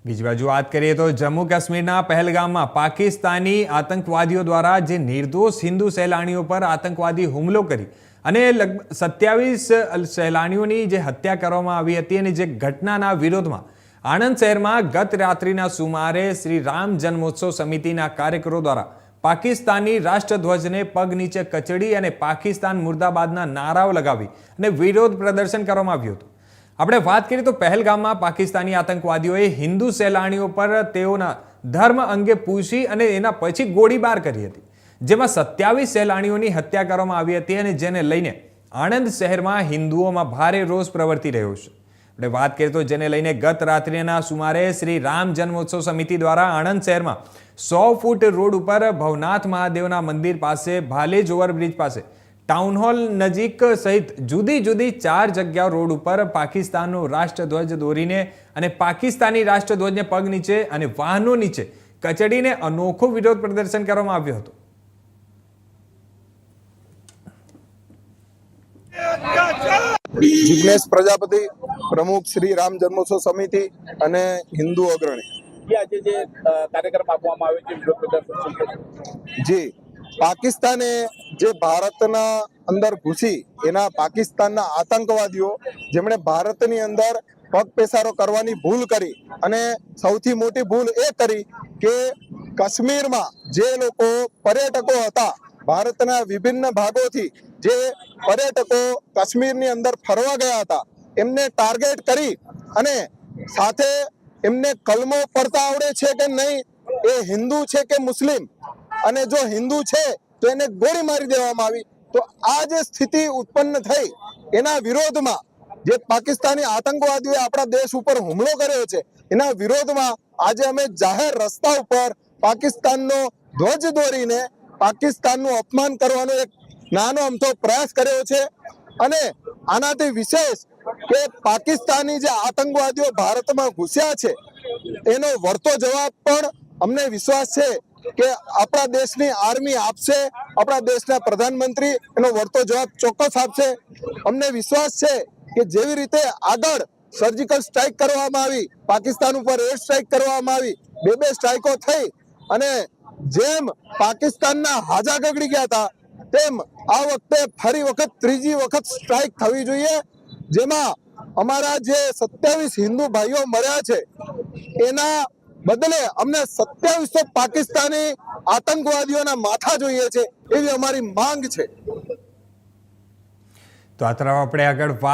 બીજી બાજુ વાત કરીએ તો જમ્મુ કાશ્મીરના પહેલગામમાં પાકિસ્તાની આતંકવાદીઓ દ્વારા જે નિર્દોષ હિન્દુ સહેલાણીઓ પર આતંકવાદી હુમલો કરી અને 27 સહેલાણીઓની જે હત્યા કરવામાં આવી હતી અને જે ઘટનાના વિરોધમાં આણંદ શહેરમાં ગત રાત્રિના સુમારે શ્રી રામ જન્મોત્સવ સમિતિના કાર્યકરો દ્વારા પાકિસ્તાની રાષ્ટ્રધ્વજને પગ નીચે કચડી અને પાકિસ્તાન મુર્દાબાદના નારાઓ લગાવી અને વિરોધ પ્રદર્શન કરવામાં આવ્યું હતું। આપણે વાત કરીએ તો પહેલગામમાં પાકિસ્તાની આતંકવાદીઓએ હિન્દુ સહેલાણીઓ પર તેઓના ધર્મ અંગે પૂછી અને એના પછી ગોળીબાર કરી હતી, જેમાં 27 સહેલાણીઓની હત્યા કરવામાં આવી હતી અને જેને લઈને આણંદ શહેરમાં હિન્દુઓમાં ભારે રોષ પ્રવર્તી રહ્યો છે। આપણે વાત કરીએ તો જેને લઈને ગત રાત્રિના સુમારે શ્રી રામ જન્મોત્સવ સમિતિ દ્વારા આણંદ શહેરમાં 100 ફૂટ રોડ ઉપર ભવનાથ મહાદેવના મંદિર પાસે, ભાલેજ ઓવરબ્રિજ પાસે, ટાઉન હોલ નજીક સહિત જુદી જુદી 4 જગ્યાઓ રોડ ઉપર પાકિસ્તાનનો રાષ્ટ્રધ્વજ દોરીને અને પાકિસ્તાની રાષ્ટ્રધ્વજને પગ નીચે અને વાહનો નીચે કચડીને અનોખો વિરોધ પ્રદર્શન કરવામાં આવ્યો હતો। जिग्नेश प्रजापति प्रमुख श्री राम जन्मोत्सव समिति અને હિન્દુ અગ્રણી આજે જે કાર્યક્રમ આપવામાં આવ્યો છે વિરોધ પ્રદર્શન જી પાકિસ્તાને જે ભારતના અંદર ઘૂસી એના પાકિસ્તાનના આતંકવાદીઓ જેમણે ભારતની અંદર પગ પેસારો કરવાની ભૂલ કરી અને સૌથી મોટી ભૂલ એ કરી કે કાશ્મીરમાં જે લોકો પર્યટકો હતા, ભારતના વિભિન્ન ભાગોથી જે પર્યટકો કાશ્મીરની અંદર ફરવા ગયા હતા એમને ટાર્ગેટ કરી અને સાથે એમને કલમો પડતા આવડે છે કે નહીં, એ હિન્દુ છે કે મુસ્લિમ, અને જો હિન્દુ છે તો એને ગોળી મારી દેવામાં આવી। તો આ જે સ્થિતિ ઉત્પન્ન થઈ એના વિરોધમાં જે પાકિસ્તાની આતંકવાદીઓએ આપણા દેશ ઉપર હુમલો કર્યો છે એના વિરોધમાં આજે અમે જાહેર રસ્તા ઉપર પાકિસ્તાનનો ધ્વજ દોરીને પાકિસ્તાનનું અપમાન કરવાનો એક નાનો અમથો પ્રયાસ કર્યો છે। અને આનાથી વિશેષ કે પાકિસ્તાની જે આતંકવાદીઓ ભારતમાં ઘૂસ્યા છે એનો વળતો જવાબ પણ અમને વિશ્વાસ છે કે આપણા દેશની આર્મી આપશે, આપણા દેશના પ્રધાનમંત્રી એનો વળતો જવાબ ચોક્કસ આપશે। અમને વિશ્વાસ છે કે જેવી રીતે આગળ સર્જિકલ સ્ટ્રાઇક કરવામાં આવી, પાકિસ્તાન ઉપર એર સ્ટ્રાઇક કરવામાં આવી, બે સ્ટ્રાઇકો થઈ અને જેમ પાકિસ્તાનના હાજા ગગડી ગયા હતા તેમ આ વખતે ફરી વખત ત્રીજી વખત સ્ટ્રાઇક થવી જોઈએ, જેમાં અમારા જે 27 હિન્દુ ભાઈઓ મર્યા છે એના બદલે અમને 2700 પાકિસ્તાની આતંકવાદીઓના માથા જોઈએ છે એવી અમારી માંગ છે। તો આ તરફ આપણે આગળ વાત